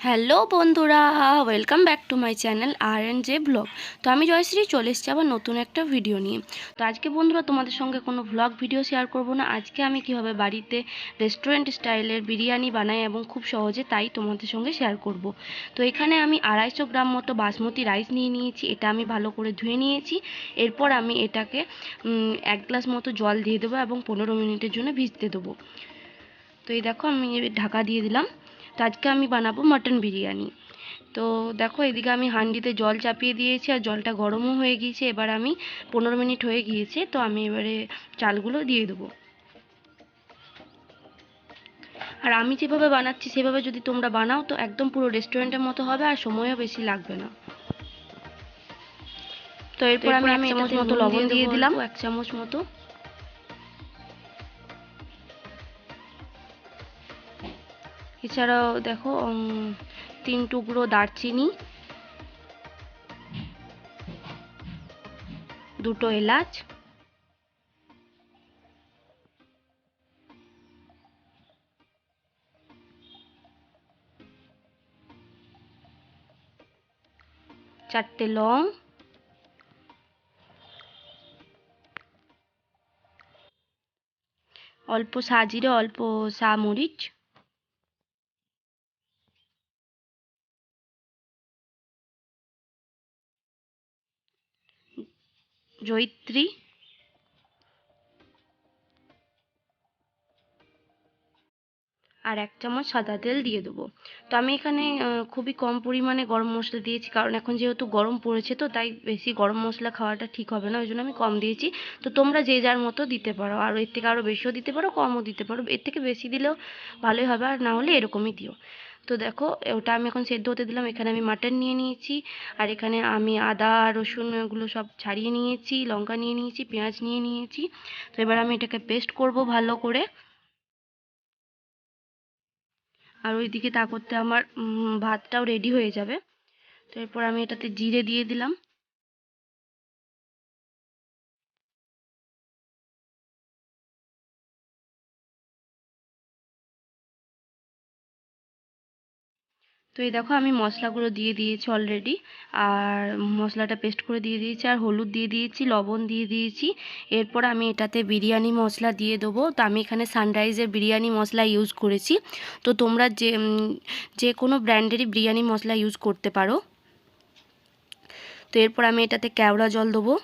Hello বন্ধুরা, welcome back to my channel R&J vlog. তো আমি জয়শ্রী চলে এসেছি আবার নতুন একটা ভিডিও নিয়ে। তো আজকে বন্ধুরা তোমাদের সঙ্গে কোনো ভ্লগ ভিডিও শেয়ার করব না। আজকে আমি কীভাবে বাড়িতে রেস্টুরেন্ট স্টাইলের বিরিয়ানি বানাই এবং খুব সহজে তাই তোমাদের সঙ্গে শেয়ার করব। তো এখানে আমি 250 গ্রাম মতো বাসমতি রাইস নিয়ে নিয়েছি। এটা আমি ভালো করে ধুয়ে নিয়েছি। এরপর আমি এটাকে 1 গ্লাস মতো জল দিয়ে দেবো এবং 15 মিনিটের জন্য ভিজতে দেবো। তো এই দেখো আমি ঢাকা দিয়ে দিলাম। তো আজকে আমি বানাবো মাটন বিরিয়ানি। তো দেখো এদিকে আমি হাঁড়িতে জল চাপিয়ে দিয়েছি আর জলটা গরমও হয়ে গিয়েছে। এবার আমি 15 মিনিট হয়ে গিয়েছে, তো আমি এবারে চালগুলো দিয়ে দেবো। আর আমি যেভাবে বানাচ্ছি সেভাবে যদি তোমরা বানাও তো একদম পুরো রেস্টুরেন্টের মতো হবে আর সময়ও বেশি লাগবে না। তো এরপর আমি 1 চামচ মতো লবণ দিয়ে দিলাম, 1 চামচ মতো। এছাড়াও দেখো 3 টুকরো দারচিনি, 2টো এলাচ, চারটে লং, অল্প সাজিরে, অল্প মরিচ, জয়িত্রী, আর 1 চামচ সাদা তেল দিয়ে দেবো। তো আমি এখানে খুবই কম পরিমাণে গরম মশলা দিয়েছি, কারণ এখন যেহেতু গরম পড়েছে তো তাই বেশি গরম মশলা খাওয়াটা ঠিক হবে না, ওই জন্য আমি কম দিয়েছি। তো তোমরা যে যার মতো দিতে পারো, আর এর থেকে আরও বেশিও দিতে পারো, কমও দিতে পারো। এর থেকে বেশি দিলেও ভালোই হবে, আর না হলে এরকমই দিও। তো দেখো ওটা আমি এখন সেদ্ধ হতে দিলাম। এখানে আমি মাটন নিয়ে নিয়েছি, আর এখানে আমি আদা রসুন এগুলো সব ছাড়িয়ে নিয়েছি, লঙ্কা নিয়ে নিয়েছি, পেঁয়াজ নিয়ে নিয়েছি। তো এবার আমি এটাকে পেস্ট করব ভালো করে। আর ওইদিকে তা করতে আমার ভাতটাও রেডি হয়ে যাবে। তো এরপর আমি এটাতে জিরে দিয়ে দিলাম। তো এই দেখো আমি মশলাগুলো দিয়ে দিয়েছি অলরেডি, আর মশলাটা পেস্ট করে দিয়ে দিয়েছি, আর হলুদ দিয়ে দিয়েছি, লবণ দিয়ে দিয়েছি। এরপর আমি এটাতে বিরিয়ানি মশলা দিয়ে দেবো। তো আমি এখানে সানরাইজের বিরিয়ানি মশলা ইউজ করেছি। তো তোমরা যে কোনো ব্র্যান্ডেরই বিরিয়ানি মশলা ইউজ করতে পারো। তো এরপর আমি এটাতে কেওড়া জল দেবো।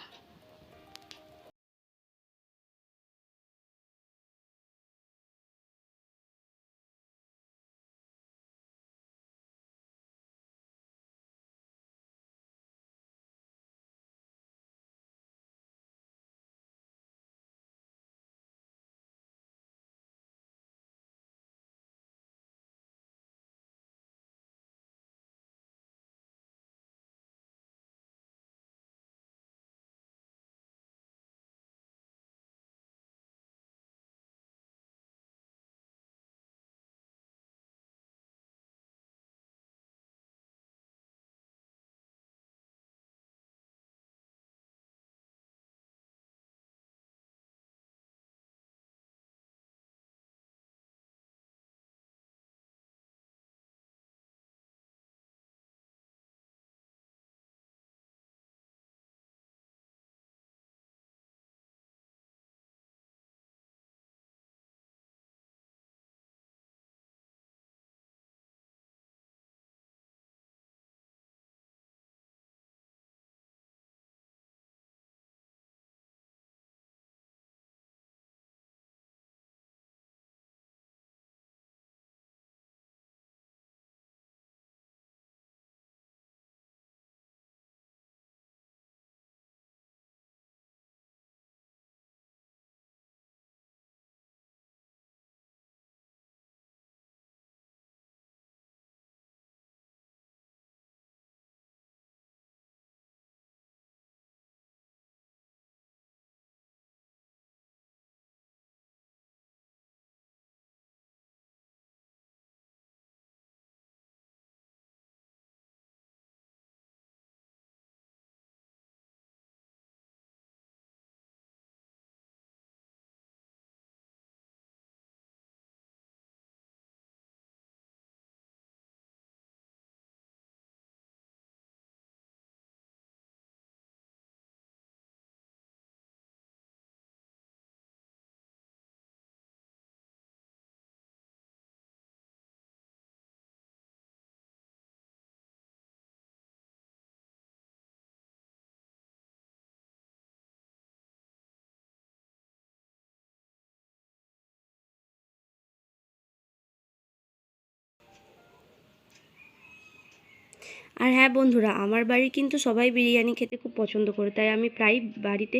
আর হ্যাঁ বন্ধুরা, আমার বাড়ির কিন্তু সবাই বিরিয়ানি খেতে খুব পছন্দ করে, তাই আমি প্রায় বাড়িতে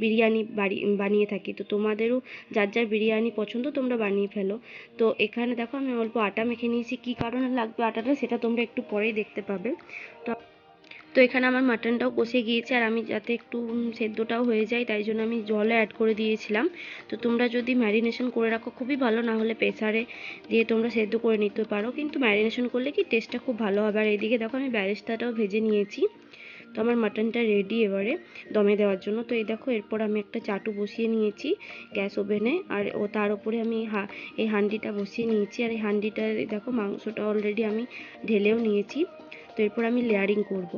বিরিয়ানি বানিয়ে থাকি। তো তোমাদেরও যার যার বিরিয়ানি পছন্দ তোমরা বানিয়ে ফেলো। তো এখানে দেখো আমি অল্প আটা মেখে নিয়েছি। কী কারণে লাগবে আটাটা সেটা তোমরা একটু পরেই দেখতে পাবে। তো তো এখানে আমার মাটনটাও কষে গিয়েছে, আর আমি যাতে একটু সেদ্ধটাও হয়ে যায় তাই জন্য আমি জলে অ্যাড করে দিয়েছিলাম। তো তোমরা যদি ম্যারিনেশন করে রাখো খুবই ভালো, না হলে প্রেসারে দিয়ে তোমরা সেদ্ধ করে নিতে পারো, কিন্তু ম্যারিনেশন করলে কি টেস্টটা খুব ভালো হবে। আর এদিকে দেখো আমি বেরেস্তাটাও ভেজে নিয়েছি। তো আমার মাটনটা রেডি এবারে দমে দেওয়ার জন্য। তো এই দেখো এরপর আমি একটা চাটু বসিয়ে নিয়েছি গ্যাস ওভেনে, আর তার উপরে আমি এই হাঁডিটা বসিয়ে নিয়েছি। আর এই হাঁডিটা দেখো মাংসটা অলরেডি আমি ঢেলেও নিয়েছি। তো এরপর আমি লেয়ারিং করব।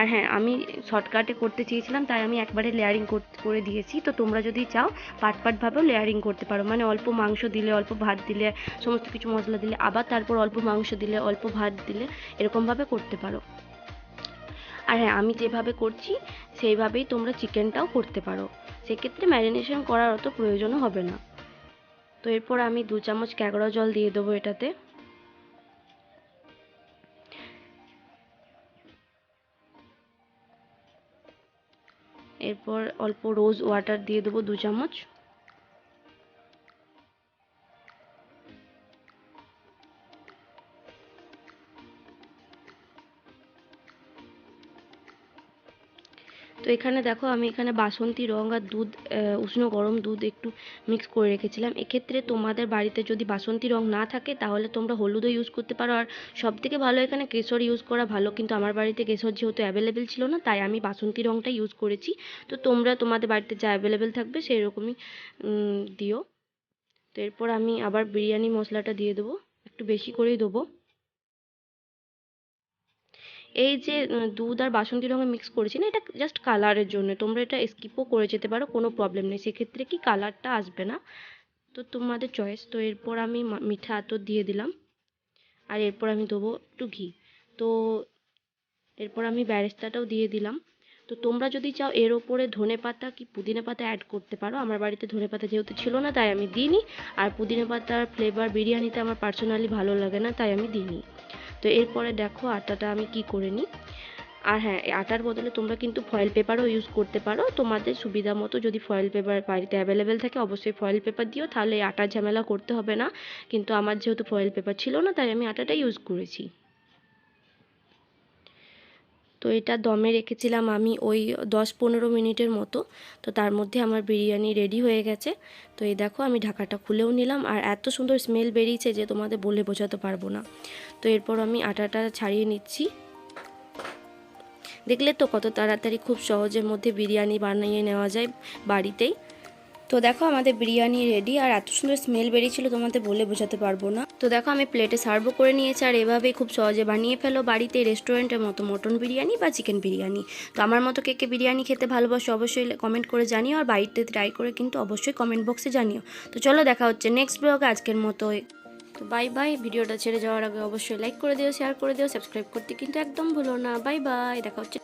আর হ্যাঁ, আমি শর্টকাটে করতে চেয়েছিলাম তাই আমি একবারে লেয়ারিং করে দিয়েছি। তো তোমরা যদি চাও পার্টভাবেও লেয়ারিং করতে পারো, মানে অল্প মাংস দিলে, অল্প ভাত দিলে, সমস্ত কিছু মশলা দিলে, আবার তারপর অল্প মাংস দিলে, অল্প ভাত দিলে, এরকমভাবে করতে পারো। আর হ্যাঁ, আমি যেভাবে করছি সেইভাবেই তোমরা চিকেনটাও করতে পারো, সেক্ষেত্রে ম্যারিনেশন করার অত প্রয়োজনও হবে না। তো এরপর আমি 2 চামচ ক্যাঁকড়া জল দিয়ে দেবো এটাতে। এরপর অল্প রোজ ওয়াটার দিয়ে দেবো 2 চামচ। তো এখানে দেখো আমি এখানে বাসন্তী রং আর দুধ, উষ্ণ গরম দুধ একটু মিক্স করে রেখেছিলাম। এক্ষেত্রে তোমাদের বাড়িতে যদি বাসন্তী রং না থাকে তাহলে তোমরা হলুদও ইউজ করতে পারো, আর সবথেকে ভালো এখানে কেশর ইউজ করা ভালো, কিন্তু আমার বাড়িতে কেশর যেহেতু অ্যাভেলেবেল ছিল না তাই আমি বাসন্তী রংটা ইউজ করেছি। তো তোমরা তোমাদের বাড়িতে যা অ্যাভেলেবেল থাকবে সেই রকমই দিও। তো এরপর আমি আবার বিরিয়ানি মশলাটা দিয়ে দেবো, একটু বেশি করেই দেবো। এই যে দুধ আর বাসন্তী রঙে মিক্স করেছি না, এটা জাস্ট কালারের জন্য, তোমরা এটা স্কিপও করে যেতে পারো, কোনো প্রবলেম নেই, সেক্ষেত্রে কি কালারটা আসবে না। তো তোমাদের চয়েস। তো এরপর আমি মিঠা আতর দিয়ে দিলাম, আর এরপর আমি দেবো একটু ঘি। তো এরপর আমি বেরেস্তাটাও দিয়ে দিলাম। তো তোমরা যদি চাও এর ওপরে ধনেপাতা কি পুদিনা পাতা অ্যাড করতে পারো, আমার বাড়িতে ধনেপাতা যেহেতু ছিল না তাই আমি দিইনি, আর পুদিনা পাতার ফ্লেভার বিরিয়ানিতে আমার পার্সোনালি ভালো লাগে না তাই আমি দিইনি। তো এরপরে দেখো আটাটা আমি কি করে নিই। আর হ্যাঁ, আটার বদলে তোমরা কিন্তু ফয়েল পেপারও ইউজ করতে পারো, তোমাদের সুবিধা মতো। যদি ফয়েল পেপার বাড়িতে অ্যাভেলেবেল থাকে অবশ্যই ফয়েল পেপার দিও, তাহলে আটার ঝামেলা করতে হবে না। কিন্তু আমার যেহেতু ফয়েল পেপার ছিল না তাই আমি আটাটা ইউজ করেছি। তো এটা দমে রেখেছিলাম আমি ওই 10-15 মিনিটের মতো। তো তার মধ্যে আমার বিরিয়ানি রেডি হয়ে গেছে। তো এই দেখো আমি ঢাকাটা খুলেও নিলাম, আর এত সুন্দর স্মেল বেরিয়েছে যে তোমাদের বলে বোঝাতে পারবো না। তো এরপর আমি আটাটা ছাড়িয়ে নিচ্ছি। দেখলে তো কত তাড়াতাড়ি খুব সহজের মধ্যে বিরিয়ানি বানিয়ে নেওয়া যায় বাড়িতেই। তো দেখো আমাদের বিরিয়ানি রেডি, আর এত সুন্দর স্মেল বেরিয়েছিল তোমাদের বলে বোঝাতে পারবো না। তো দেখো আমি প্লেটে সার্ভও করে নিয়েছি, আর এভাবেই খুব সহজে বানিয়ে ফেলো বাড়িতে রেস্টুরেন্টের মতো মটন বিরিয়ানি বা চিকেন বিরিয়ানি। তো আমার মতো কে কে বিরিয়ানি খেতে ভালোবাসো অবশ্যই কমেন্ট করে জানিও, আর বাড়িতে ট্রাই করে কিন্তু অবশ্যই কমেন্ট বক্সে জানিও। তো চলো দেখা হচ্ছে নেক্সট ব্লগে আজকের মতো। তো বাই বাই। ভিডিওটা ছেড়ে যাওয়ার আগে অবশ্যই লাইক করে দিও, শেয়ার করে দিও, সাবস্ক্রাইব করতে কিন্তু একদম ভুলো না। বাই বাই, দেখা হচ্ছে।